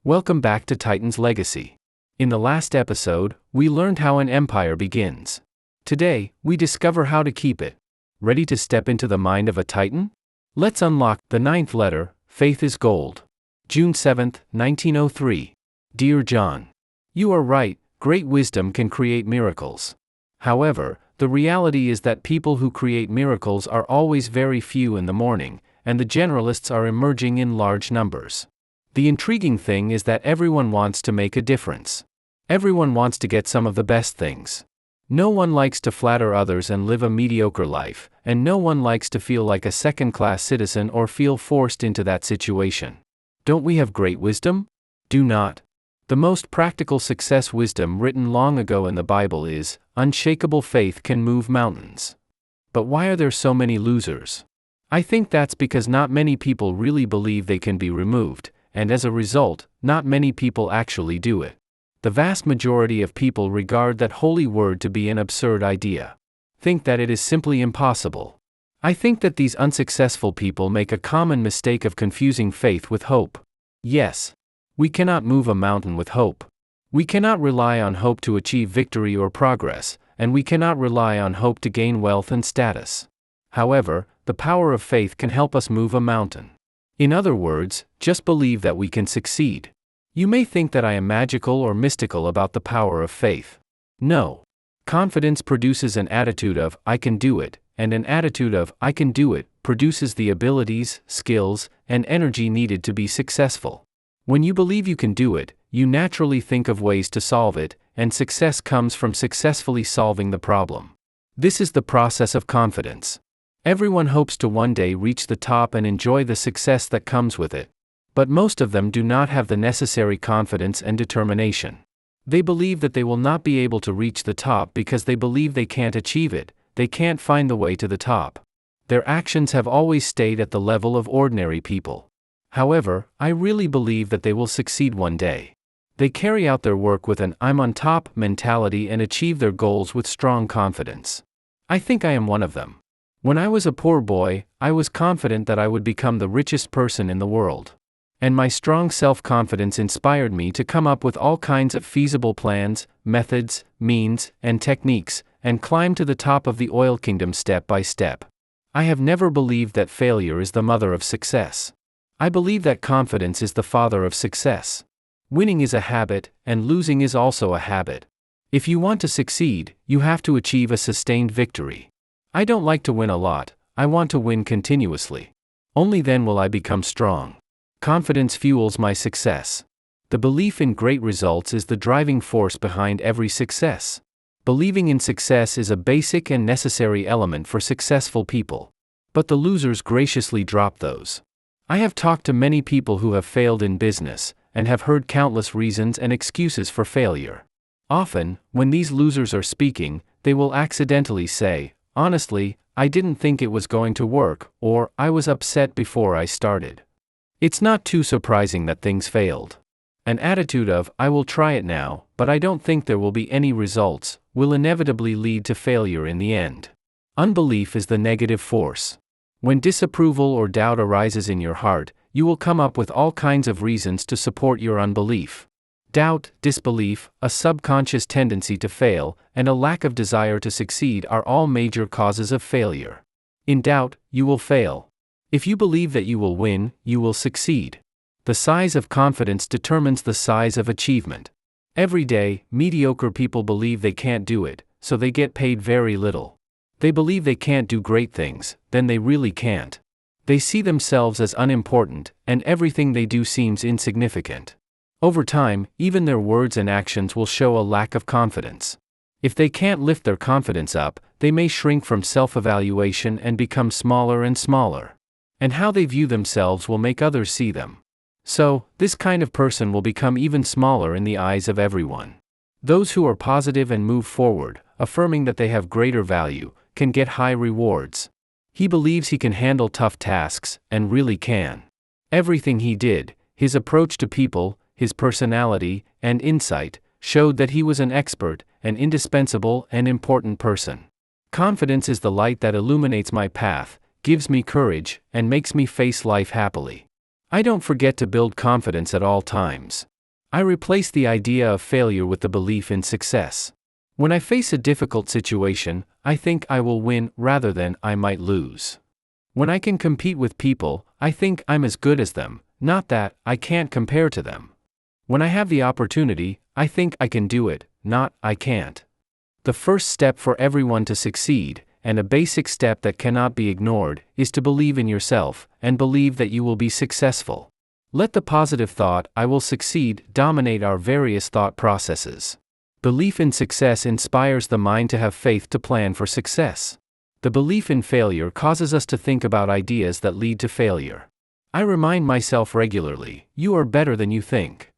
Welcome back to Titan's Legacy. In the last episode, we learned how an empire begins. Today, we discover how to keep it. Ready to step into the mind of a Titan? Let's unlock the ninth letter, Faith is Gold. June 7, 1903. Dear John. You are right, great wisdom can create miracles. However, the reality is that people who create miracles are always very few in the morning, and the generalists are emerging in large numbers. The intriguing thing is that everyone wants to make a difference. Everyone wants to get some of the best things. No one likes to flatter others and live a mediocre life, and no one likes to feel like a second-class citizen or feel forced into that situation. Don't we have great wisdom? Do not. The most practical success wisdom written long ago in the Bible is, unshakable faith can move mountains. But why are there so many losers? I think that's because not many people really believe they can be removed, and as a result, not many people actually do it. The vast majority of people regard that holy word to be an absurd idea. Think that it is simply impossible. I think that these unsuccessful people make a common mistake of confusing faith with hope. Yes. We cannot move a mountain with hope. We cannot rely on hope to achieve victory or progress, and we cannot rely on hope to gain wealth and status. However, the power of faith can help us move a mountain. In other words, just believe that we can succeed. You may think that I am magical or mystical about the power of faith. No. Confidence produces an attitude of, I can do it, and an attitude of, I can do it, produces the abilities, skills, and energy needed to be successful. When you believe you can do it, you naturally think of ways to solve it, and success comes from successfully solving the problem. This is the process of confidence. Everyone hopes to one day reach the top and enjoy the success that comes with it. But most of them do not have the necessary confidence and determination. They believe that they will not be able to reach the top because they believe they can't achieve it, they can't find the way to the top. Their actions have always stayed at the level of ordinary people. However, I really believe that they will succeed one day. They carry out their work with an I'm on top mentality and achieve their goals with strong confidence. I think I am one of them. When I was a poor boy, I was confident that I would become the richest person in the world. And my strong self-confidence inspired me to come up with all kinds of feasible plans, methods, means, and techniques, and climb to the top of the oil kingdom step by step. I have never believed that failure is the mother of success. I believe that confidence is the father of success. Winning is a habit, and losing is also a habit. If you want to succeed, you have to achieve a sustained victory. I don't like to win a lot, I want to win continuously. Only then will I become strong. Confidence fuels my success. The belief in great results is the driving force behind every success. Believing in success is a basic and necessary element for successful people. But the losers graciously drop those. I have talked to many people who have failed in business, and have heard countless reasons and excuses for failure. Often, when these losers are speaking, they will accidentally say, honestly, I didn't think it was going to work, or I was upset before I started. It's not too surprising that things failed. An attitude of, I will try it now, but I don't think there will be any results, will inevitably lead to failure in the end. Unbelief is the negative force. When disapproval or doubt arises in your heart, you will come up with all kinds of reasons to support your unbelief. Doubt, disbelief, a subconscious tendency to fail, and a lack of desire to succeed are all major causes of failure. In doubt, you will fail. If you believe that you will win, you will succeed. The size of confidence determines the size of achievement. Every day, mediocre people believe they can't do it, so they get paid very little. They believe they can't do great things, then they really can't. They see themselves as unimportant, and everything they do seems insignificant. Over time, even their words and actions will show a lack of confidence. If they can't lift their confidence up, they may shrink from self-evaluation and become smaller and smaller. And how they view themselves will make others see them. So, this kind of person will become even smaller in the eyes of everyone. Those who are positive and move forward, affirming that they have greater value, can get high rewards. He believes he can handle tough tasks, and really can. Everything he did, his approach to people, his personality, and insight, showed that he was an expert, an indispensable and important person. Confidence is the light that illuminates my path, gives me courage, and makes me face life happily. I don't forget to build confidence at all times. I replace the idea of failure with the belief in success. When I face a difficult situation, I think I will win rather than I might lose. When I can compete with people, I think I'm as good as them, not that I can't compare to them. When I have the opportunity, I think I can do it, not I can't. The first step for everyone to succeed, and a basic step that cannot be ignored, is to believe in yourself, and believe that you will be successful. Let the positive thought, I will succeed, dominate our various thought processes. Belief in success inspires the mind to have faith to plan for success. The belief in failure causes us to think about ideas that lead to failure. I remind myself regularly, you are better than you think.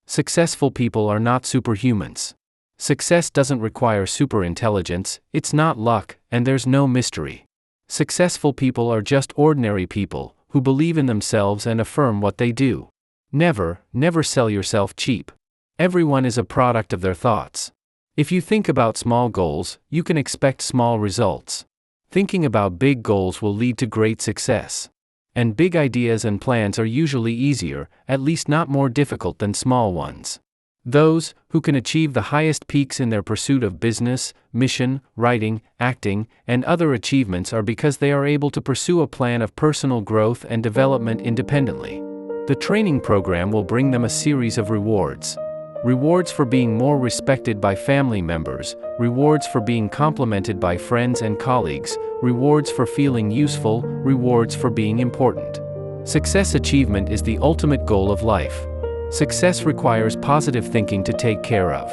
Successful people are not superhumans. Success doesn't require superintelligence, it's not luck, and there's no mystery. Successful people are just ordinary people, who believe in themselves and affirm what they do. Never sell yourself cheap. Everyone is a product of their thoughts. If you think about small goals, you can expect small results. Thinking about big goals will lead to great success. And big ideas and plans are usually easier, at least not more difficult than small ones. Those who can achieve the highest peaks in their pursuit of business, mission, writing, acting, and other achievements are because they are able to pursue a plan of personal growth and development independently. The training program will bring them a series of rewards. Rewards for being more respected by family members, rewards for being complimented by friends and colleagues, rewards for feeling useful, rewards for being important. Success achievement is the ultimate goal of life. Success requires positive thinking to take care of.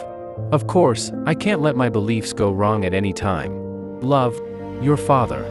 Of course, I can't let my beliefs go wrong at any time. Love, your father.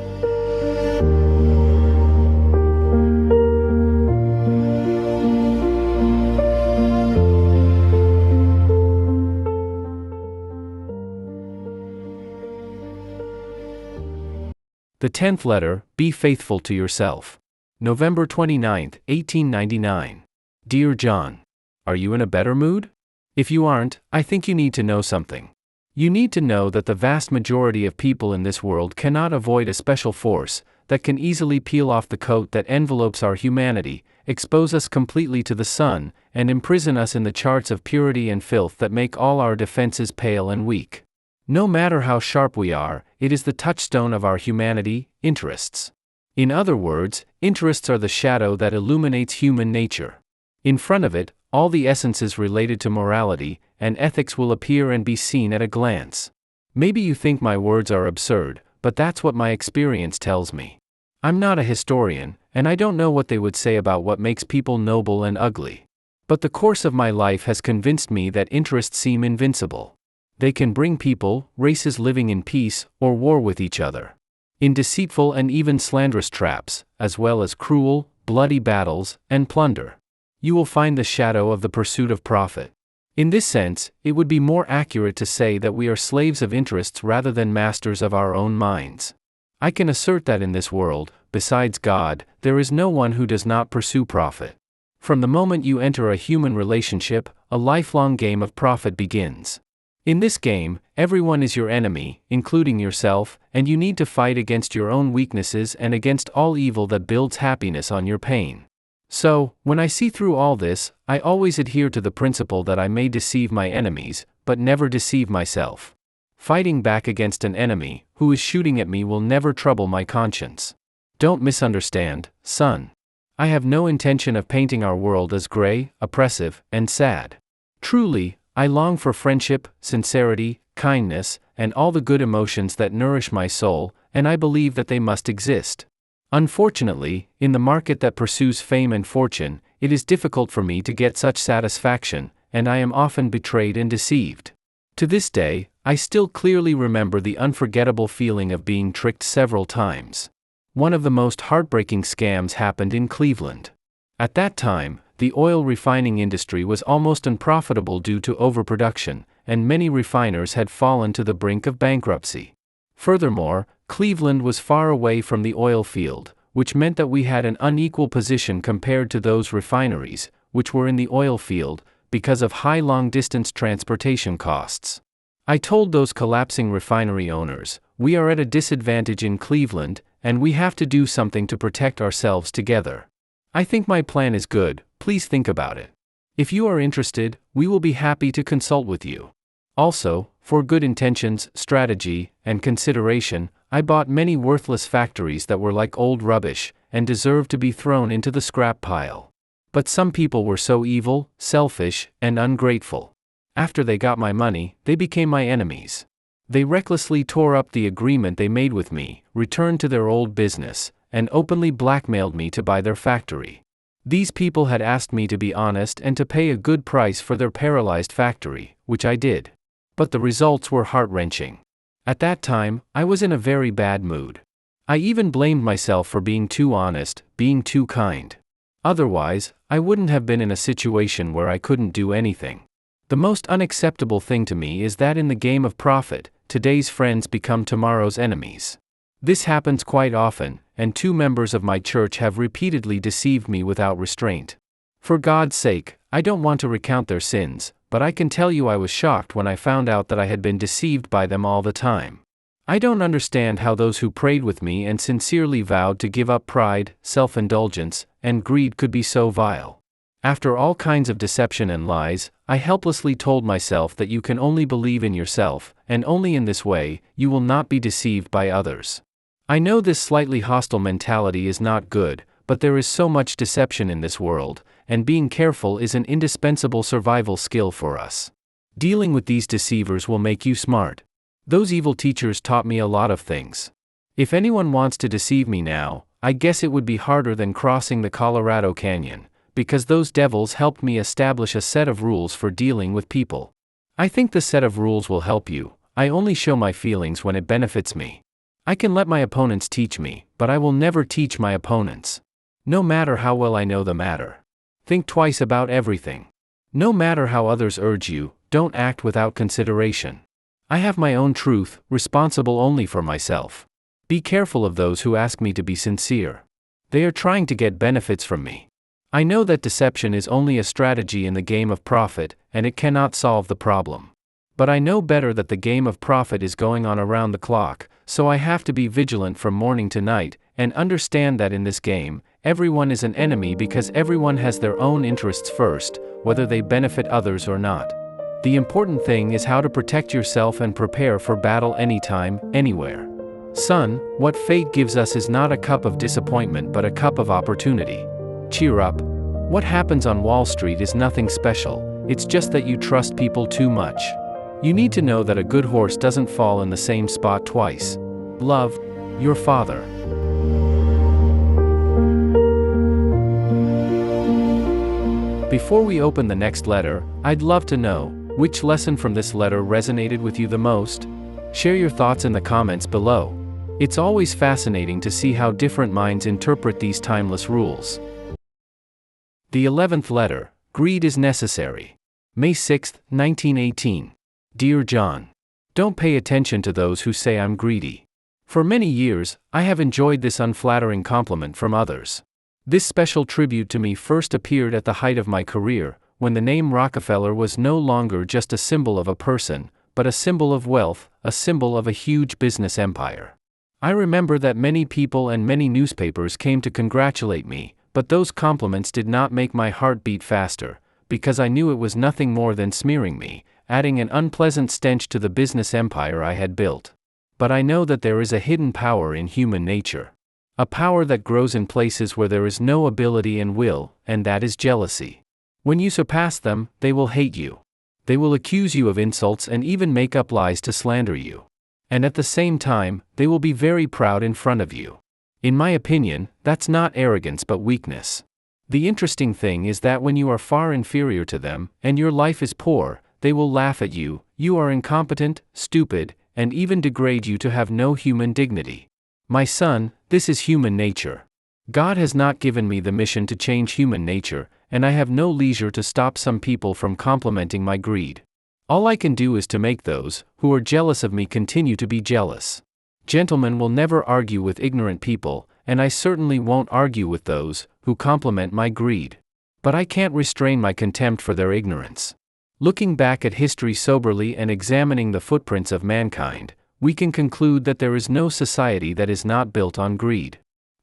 The 10th letter, be faithful to yourself. November 29, 1899. Dear John, are you in a better mood? If you aren't, I think you need to know something. You need to know that the vast majority of people in this world cannot avoid a special force that can easily peel off the coat that envelopes our humanity, expose us completely to the sun, and imprison us in the charts of purity and filth that make all our defenses pale and weak. No matter how sharp we are, it is the touchstone of our humanity, interests. In other words, interests are the shadow that illuminates human nature. In front of it, all the essences related to morality and ethics will appear and be seen at a glance. Maybe you think my words are absurd, but that's what my experience tells me. I'm not a historian, and I don't know what they would say about what makes people noble and ugly. But the course of my life has convinced me that interests seem invincible. They can bring people, races living in peace, or war with each other. In deceitful and even slanderous traps, as well as cruel, bloody battles, and plunder. You will find the shadow of the pursuit of profit. In this sense, it would be more accurate to say that we are slaves of interests rather than masters of our own minds. I can assert that in this world, besides God, there is no one who does not pursue profit. From the moment you enter a human relationship, a lifelong game of profit begins. In this game, everyone is your enemy, including yourself, and you need to fight against your own weaknesses and against all evil that builds happiness on your pain. So, when I see through all this, I always adhere to the principle that I may deceive my enemies, but never deceive myself. Fighting back against an enemy who is shooting at me will never trouble my conscience. Don't misunderstand, son. I have no intention of painting our world as gray, oppressive, and sad. Truly, I long for friendship, sincerity, kindness, and all the good emotions that nourish my soul, and I believe that they must exist. Unfortunately, in the market that pursues fame and fortune, it is difficult for me to get such satisfaction, and I am often betrayed and deceived. To this day, I still clearly remember the unforgettable feeling of being tricked several times. One of the most heartbreaking scams happened in Cleveland. At that time, the oil refining industry was almost unprofitable due to overproduction, and many refiners had fallen to the brink of bankruptcy. Furthermore, Cleveland was far away from the oil field, which meant that we had an unequal position compared to those refineries, which were in the oil field, because of high long-distance transportation costs. I told those collapsing refinery owners, "We are at a disadvantage in Cleveland, and we have to do something to protect ourselves together." I think my plan is good, please think about it. If you are interested, we will be happy to consult with you. Also, for good intentions, strategy, and consideration, I bought many worthless factories that were like old rubbish, and deserved to be thrown into the scrap pile. But some people were so evil, selfish, and ungrateful. After they got my money, they became my enemies. They recklessly tore up the agreement they made with me, returned to their old business, and openly blackmailed me to buy their factory. These people had asked me to be honest and to pay a good price for their paralyzed factory, which I did. But the results were heart-wrenching. At that time, I was in a very bad mood. I even blamed myself for being too honest, being too kind. Otherwise, I wouldn't have been in a situation where I couldn't do anything. The most unacceptable thing to me is that in the game of profit, today's friends become tomorrow's enemies. This happens quite often, and 2 members of my church have repeatedly deceived me without restraint. For God's sake, I don't want to recount their sins, but I can tell you I was shocked when I found out that I had been deceived by them all the time. I don't understand how those who prayed with me and sincerely vowed to give up pride, self-indulgence, and greed could be so vile. After all kinds of deception and lies, I helplessly told myself that you can only believe in yourself, and only in this way, you will not be deceived by others. I know this slightly hostile mentality is not good, but there is so much deception in this world, and being careful is an indispensable survival skill for us. Dealing with these deceivers will make you smart. Those evil teachers taught me a lot of things. If anyone wants to deceive me now, I guess it would be harder than crossing the Colorado Canyon, because those devils helped me establish a set of rules for dealing with people. I think the set of rules will help you. I only show my feelings when it benefits me. I can let my opponents teach me, but I will never teach my opponents. No matter how well I know the matter. Think twice about everything. No matter how others urge you, don't act without consideration. I have my own truth, responsible only for myself. Be careful of those who ask me to be sincere. They are trying to get benefits from me. I know that deception is only a strategy in the game of profit, and it cannot solve the problem. But I know better that the game of profit is going on around the clock, so I have to be vigilant from morning to night, and understand that in this game, everyone is an enemy because everyone has their own interests first, whether they benefit others or not. The important thing is how to protect yourself and prepare for battle anytime, anywhere. Son, what fate gives us is not a cup of disappointment but a cup of opportunity. Cheer up. What happens on Wall Street is nothing special, it's just that you trust people too much. You need to know that a good horse doesn't fall in the same spot twice. Love, your father. Before we open the next letter, I'd love to know, which lesson from this letter resonated with you the most? Share your thoughts in the comments below. It's always fascinating to see how different minds interpret these timeless rules. The 11th letter, Greed is Necessary. May 6, 1918. Dear John, don't pay attention to those who say I'm greedy. For many years, I have enjoyed this unflattering compliment from others. This special tribute to me first appeared at the height of my career, when the name Rockefeller was no longer just a symbol of a person, but a symbol of wealth, a symbol of a huge business empire. I remember that many people and many newspapers came to congratulate me, but those compliments did not make my heart beat faster, because I knew it was nothing more than smearing me, adding an unpleasant stench to the business empire I had built. But I know that there is a hidden power in human nature. A power that grows in places where there is no ability and will, and that is jealousy. When you surpass them, they will hate you. They will accuse you of insults and even make up lies to slander you. And at the same time, they will be very proud in front of you. In my opinion, that's not arrogance but weakness. The interesting thing is that when you are far inferior to them, and your life is poor, they will laugh at you, you are incompetent, stupid, and even degrade you to have no human dignity. My son, this is human nature. God has not given me the mission to change human nature, and I have no leisure to stop some people from complimenting my greed. All I can do is to make those who are jealous of me continue to be jealous. Gentlemen will never argue with ignorant people, and I certainly won't argue with those who compliment my greed. But I can't restrain my contempt for their ignorance. Looking back at history soberly and examining the footprints of mankind, we can conclude that there is no society that is not built on greed.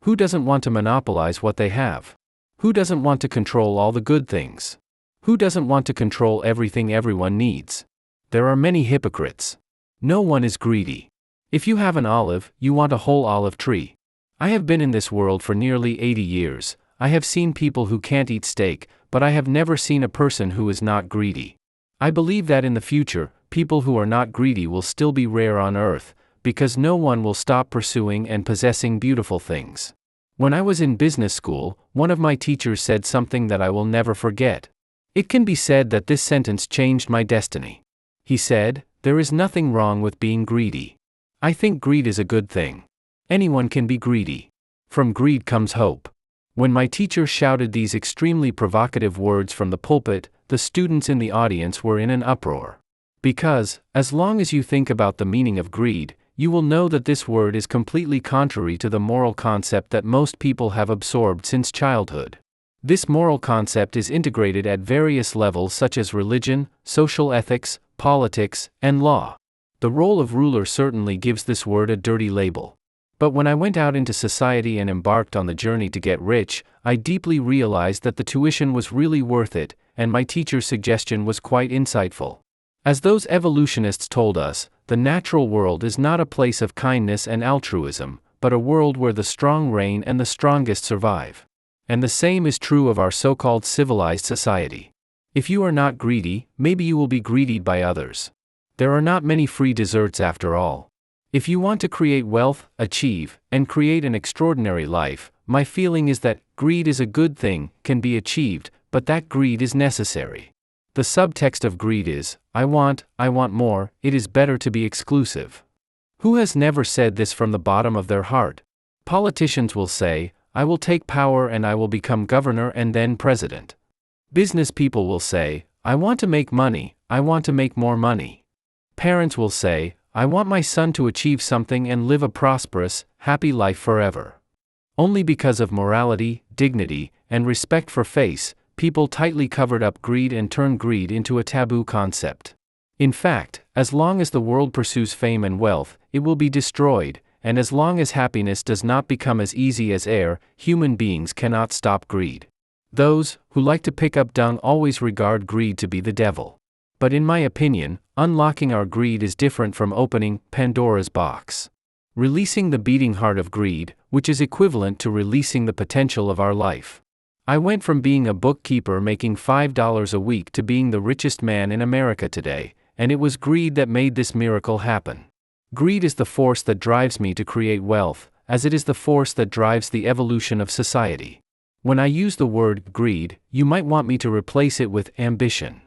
Who doesn't want to monopolize what they have? Who doesn't want to control all the good things? Who doesn't want to control everything everyone needs? There are many hypocrites. No one is greedy. If you have an olive, you want a whole olive tree. I have been in this world for nearly 80 years. I have seen people who can't eat steak, but I have never seen a person who is not greedy. I believe that in the future, people who are not greedy will still be rare on earth, because no one will stop pursuing and possessing beautiful things. When I was in business school, one of my teachers said something that I will never forget. It can be said that this sentence changed my destiny. He said, "There is nothing wrong with being greedy." I think greed is a good thing. Anyone can be greedy. From greed comes hope. When my teacher shouted these extremely provocative words from the pulpit, the students in the audience were in an uproar. Because, as long as you think about the meaning of greed, you will know that this word is completely contrary to the moral concept that most people have absorbed since childhood. This moral concept is integrated at various levels such as religion, social ethics, politics, and law. The role of ruler certainly gives this word a dirty label. But when I went out into society and embarked on the journey to get rich, I deeply realized that the tuition was really worth it, and my teacher's suggestion was quite insightful. As those evolutionists told us, the natural world is not a place of kindness and altruism, but a world where the strong reign and the strongest survive. And the same is true of our so-called civilized society. If you are not greedy, maybe you will be greedied by others. There are not many free desserts after all. If you want to create wealth, achieve, and create an extraordinary life, my feeling is that greed is a good thing, can be achieved, but that greed is necessary. The subtext of greed is, I want more, it is better to be exclusive. Who has never said this from the bottom of their heart? Politicians will say, I will take power and I will become governor and then president. Business people will say, I want to make money, I want to make more money. Parents will say, I want my son to achieve something and live a prosperous, happy life forever. Only because of morality, dignity, and respect for face, people tightly covered up greed and turned greed into a taboo concept. In fact, as long as the world pursues fame and wealth, it will be destroyed, and as long as happiness does not become as easy as air, human beings cannot stop greed. Those who like to pick up dung always regard greed to be the devil. But in my opinion, unlocking our greed is different from opening Pandora's box. Releasing the beating heart of greed, which is equivalent to releasing the potential of our life. I went from being a bookkeeper making $5 a week to being the richest man in America today, and it was greed that made this miracle happen. Greed is the force that drives me to create wealth, as it is the force that drives the evolution of society. When I use the word greed, you might want me to replace it with ambition.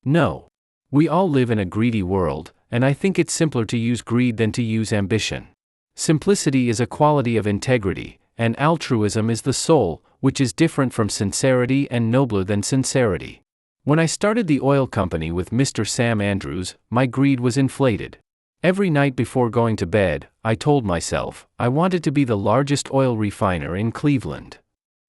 No. We all live in a greedy world, and I think it's simpler to use greed than to use ambition. Simplicity is a quality of integrity, and altruism is the soul, which is different from sincerity and nobler than sincerity. When I started the oil company with Mr. Sam Andrews, my greed was inflated. Every night before going to bed, I told myself, I wanted to be the largest oil refiner in Cleveland.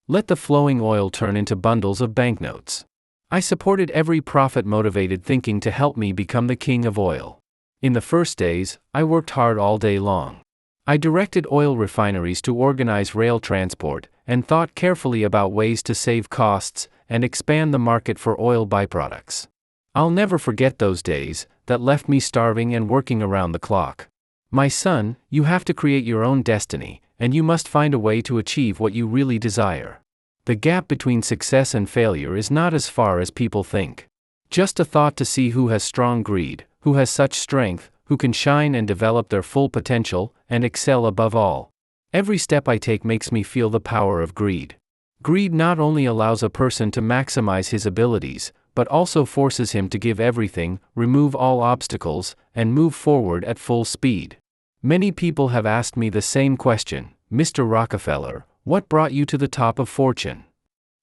Let the flowing oil turn into bundles of banknotes. I supported every profit-motivated thinking to help me become the king of oil. In the first days, I worked hard all day long. I directed oil refineries to organize rail transport, and thought carefully about ways to save costs and expand the market for oil byproducts. I'll never forget those days that left me starving and working around the clock. My son, you have to create your own destiny, and you must find a way to achieve what you really desire. The gap between success and failure is not as far as people think. Just a thought to see who has strong greed, who has such strength, who can shine and develop their full potential, and excel above all. Every step I take makes me feel the power of greed. Greed not only allows a person to maximize his abilities, but also forces him to give everything, remove all obstacles, and move forward at full speed. Many people have asked me the same question, Mr. Rockefeller, what brought you to the top of fortune?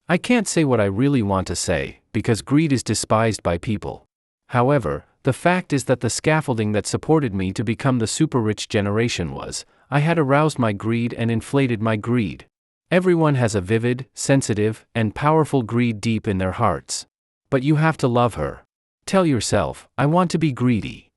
I can't say what I really want to say, because greed is despised by people. However, the fact is that the scaffolding that supported me to become the super-rich generation was, I had aroused my greed and inflated my greed. Everyone has a vivid, sensitive, and powerful greed deep in their hearts. But you have to love her. Tell yourself, I want to be greedy.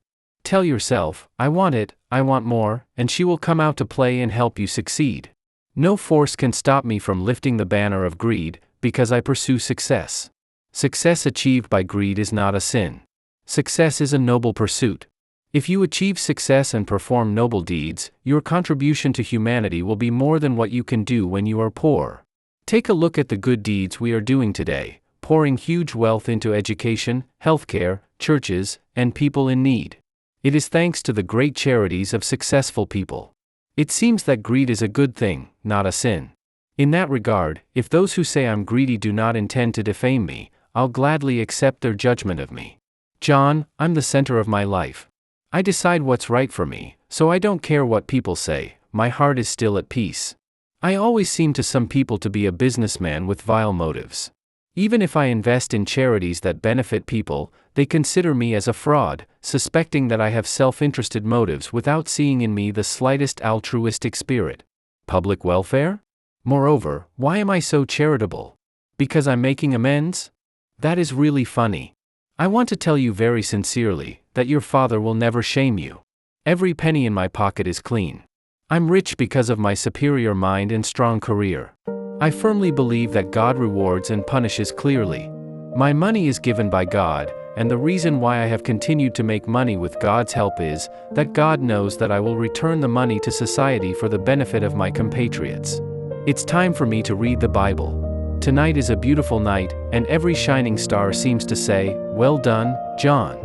Tell yourself, I want it, I want more, and she will come out to play and help you succeed. No force can stop me from lifting the banner of greed, because I pursue success. Success achieved by greed is not a sin. Success is a noble pursuit. If you achieve success and perform noble deeds, your contribution to humanity will be more than what you can do when you are poor. Take a look at the good deeds we are doing today, pouring huge wealth into education, healthcare, churches, and people in need. It is thanks to the great charities of successful people. It seems that greed is a good thing, not a sin. In that regard, if those who say I'm greedy do not intend to defame me, I'll gladly accept their judgment of me. John, I'm the center of my life. I decide what's right for me, so I don't care what people say, my heart is still at peace. I always seem to some people to be a businessman with vile motives. Even if I invest in charities that benefit people, they consider me as a fraud, suspecting that I have self-interested motives without seeing in me the slightest altruistic spirit. Public welfare? Moreover, why am I so charitable? Because I'm making amends? That is really funny. I want to tell you very sincerely that your father will never shame you. Every penny in my pocket is clean. I'm rich because of my superior mind and strong career. I firmly believe that God rewards and punishes clearly. My money is given by God, and the reason why I have continued to make money with God's help is that God knows that I will return the money to society for the benefit of my compatriots. It's time for me to read the Bible. Tonight is a beautiful night, and every shining star seems to say, "Well done, John."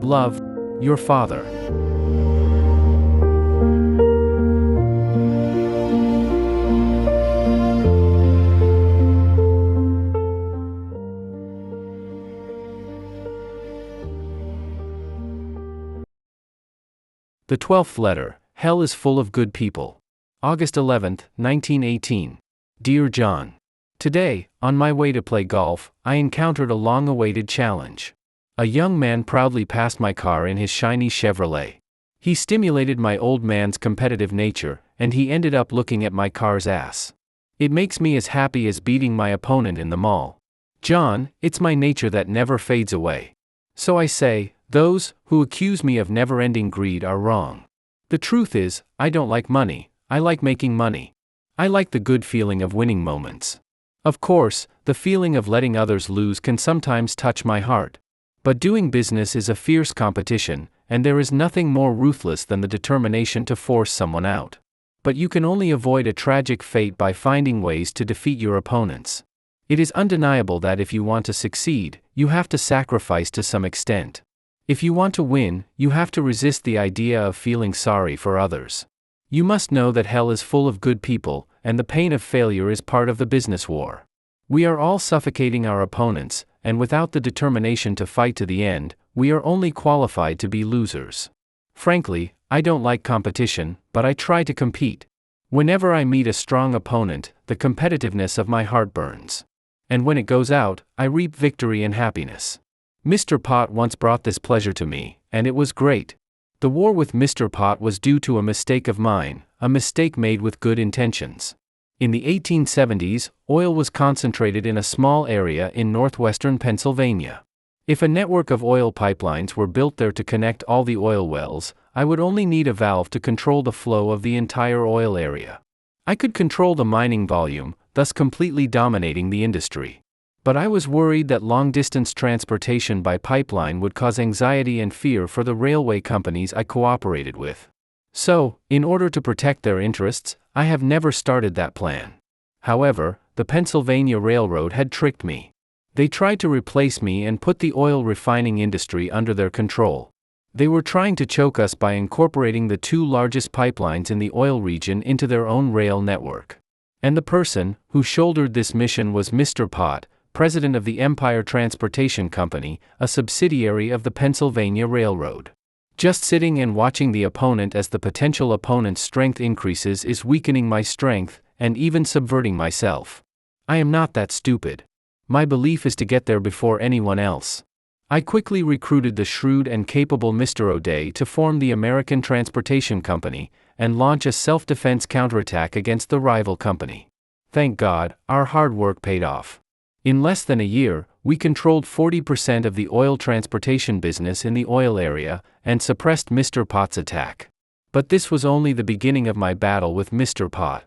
Love, your father. The 12th letter, Hell is full of good people. August 11, 1918. Dear John. Today, on my way to play golf, I encountered a long-awaited challenge. A young man proudly passed my car in his shiny Chevrolet. He stimulated my old man's competitive nature, and he ended up looking at my car's ass. It makes me as happy as beating my opponent in the mall. John, it's my nature that never fades away. So I say, those who accuse me of never-ending greed are wrong. The truth is, I don't like money, I like making money. I like the good feeling of winning moments. Of course, the feeling of letting others lose can sometimes touch my heart. But doing business is a fierce competition, and there is nothing more ruthless than the determination to force someone out. But you can only avoid a tragic fate by finding ways to defeat your opponents. It is undeniable that if you want to succeed, you have to sacrifice to some extent. If you want to win, you have to resist the idea of feeling sorry for others. You must know that hell is full of good people, and the pain of failure is part of the business war. We are all suffocating our opponents, and without the determination to fight to the end, we are only qualified to be losers. Frankly, I don't like competition, but I try to compete. Whenever I meet a strong opponent, the competitiveness of my heart burns. And when it goes out, I reap victory and happiness. Mr. Pot once brought this pleasure to me, and it was great. The war with Mr. Pot was due to a mistake of mine, a mistake made with good intentions. In the 1870s, oil was concentrated in a small area in northwestern Pennsylvania. If a network of oil pipelines were built there to connect all the oil wells, I would only need a valve to control the flow of the entire oil area. I could control the mining volume, thus completely dominating the industry. But I was worried that long-distance transportation by pipeline would cause anxiety and fear for the railway companies I cooperated with. So, in order to protect their interests, I have never started that plan. However, the Pennsylvania Railroad had tricked me. They tried to replace me and put the oil refining industry under their control. They were trying to choke us by incorporating the two largest pipelines in the oil region into their own rail network. And the person who shouldered this mission was Mr. Pot, president of the Empire Transportation Company, a subsidiary of the Pennsylvania Railroad. Just sitting and watching the opponent as the potential opponent's strength increases is weakening my strength, and even subverting myself. I am not that stupid. My belief is to get there before anyone else. I quickly recruited the shrewd and capable Mr. O'Day to form the American Transportation Company, and launch a self-defense counterattack against the rival company. Thank God, our hard work paid off. In less than a year, we controlled 40% of the oil transportation business in the oil area, and suppressed Mr. Pot's attack. But this was only the beginning of my battle with Mr. Pot.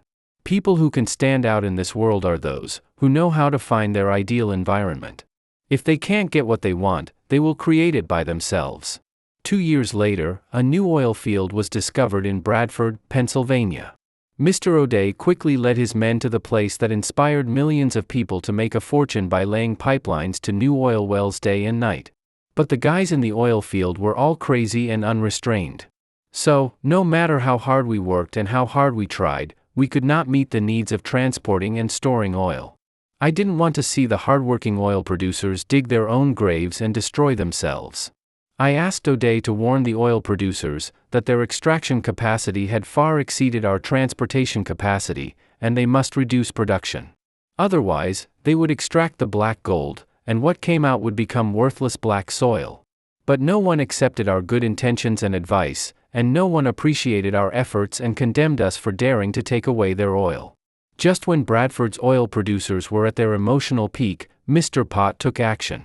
People who can stand out in this world are those who know how to find their ideal environment. If they can't get what they want, they will create it by themselves. 2 years later, a new oil field was discovered in Bradford, Pennsylvania. Mr. O'Day quickly led his men to the place that inspired millions of people to make a fortune by laying pipelines to new oil wells day and night. But the guys in the oil field were all crazy and unrestrained. So, no matter how hard we worked and how hard we tried, we could not meet the needs of transporting and storing oil. I didn't want to see the hardworking oil producers dig their own graves and destroy themselves. I asked O'Day to warn the oil producers that their extraction capacity had far exceeded our transportation capacity, and they must reduce production. Otherwise, they would extract the black gold, and what came out would become worthless black soil. But no one accepted our good intentions and advice, and no one appreciated our efforts and condemned us for daring to take away their oil. Just when Bradford's oil producers were at their emotional peak, Mr. Pott took action.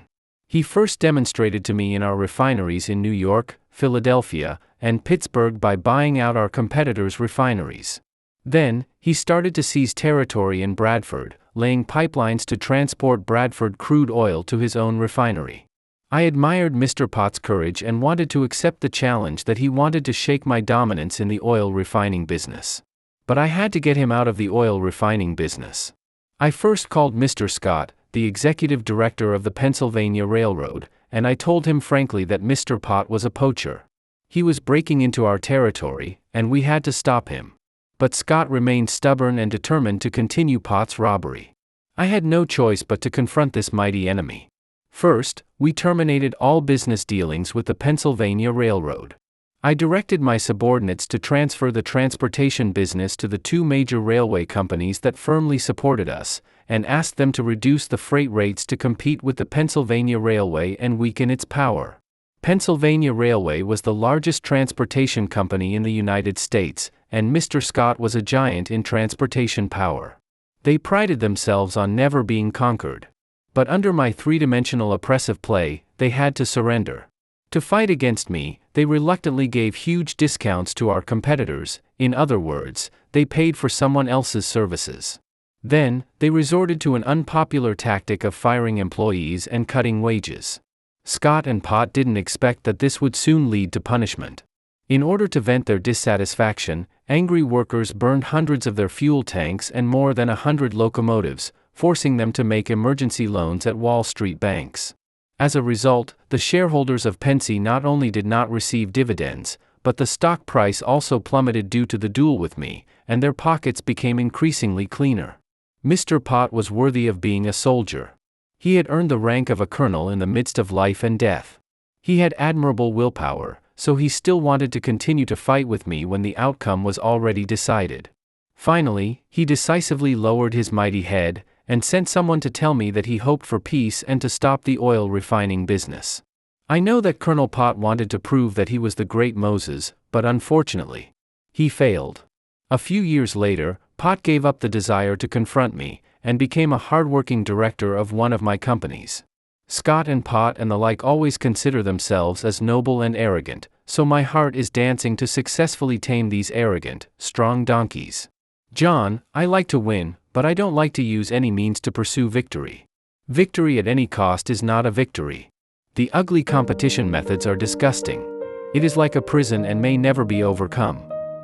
He first demonstrated to me in our refineries in New York, Philadelphia, and Pittsburgh by buying out our competitors' refineries. Then, he started to seize territory in Bradford, laying pipelines to transport Bradford crude oil to his own refinery. I admired Mr. Pott's courage and wanted to accept the challenge that he wanted to shake my dominance in the oil refining business. But I had to get him out of the oil refining business. I first called Mr. Scott, the executive director of the Pennsylvania Railroad, and I told him frankly that Mr. Pott was a poacher. He was breaking into our territory, and we had to stop him. But Scott remained stubborn and determined to continue Pott's robbery. I had no choice but to confront this mighty enemy. First, we terminated all business dealings with the Pennsylvania Railroad. I directed my subordinates to transfer the transportation business to the 2 major railway companies that firmly supported us, and asked them to reduce the freight rates to compete with the Pennsylvania Railway and weaken its power. Pennsylvania Railway was the largest transportation company in the United States, and Mr. Scott was a giant in transportation power. They prided themselves on never being conquered. But under my 3-dimensional oppressive play, they had to surrender. To fight against me, they reluctantly gave huge discounts to our competitors. In other words, they paid for someone else's services. Then, they resorted to an unpopular tactic of firing employees and cutting wages. Scott and Pott didn't expect that this would soon lead to punishment. In order to vent their dissatisfaction, angry workers burned hundreds of their fuel tanks and more than 100 locomotives, forcing them to make emergency loans at Wall Street banks. As a result, the shareholders of Pennsy not only did not receive dividends, but the stock price also plummeted due to the duel with me, and their pockets became increasingly cleaner. Mr. Pott was worthy of being a soldier. He had earned the rank of a colonel in the midst of life and death. He had admirable willpower, so he still wanted to continue to fight with me when the outcome was already decided. Finally, he decisively lowered his mighty head, and sent someone to tell me that he hoped for peace and to stop the oil refining business. I know that Colonel Pott wanted to prove that he was the great Moses, but unfortunately, he failed. A few years later, Pott gave up the desire to confront me, and became a hard-working director of one of my companies. Scott and Pott and the like always consider themselves as noble and arrogant, so my heart is dancing to successfully tame these arrogant, strong donkeys. John, I like to win, but I don't like to use any means to pursue victory. Victory at any cost is not a victory. The ugly competition methods are disgusting. It is like a prison and may never be overcome.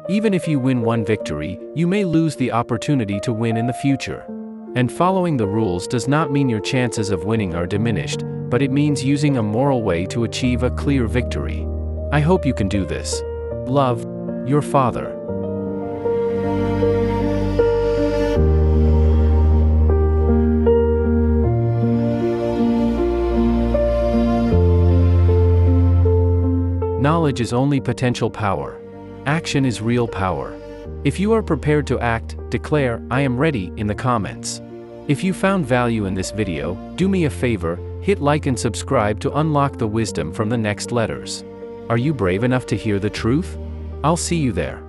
Even if you win one victory, you may lose the opportunity to win in the future. And following the rules does not mean your chances of winning are diminished, but it means using a moral way to achieve a clear victory. I hope you can do this. Love, your father. Knowledge is only potential power. Action is real power. If you are prepared to act, declare, "I am ready," in the comments. If you found value in this video, do me a favor, hit like and subscribe to unlock the wisdom from the next letters. Are you brave enough to hear the truth? I'll see you there.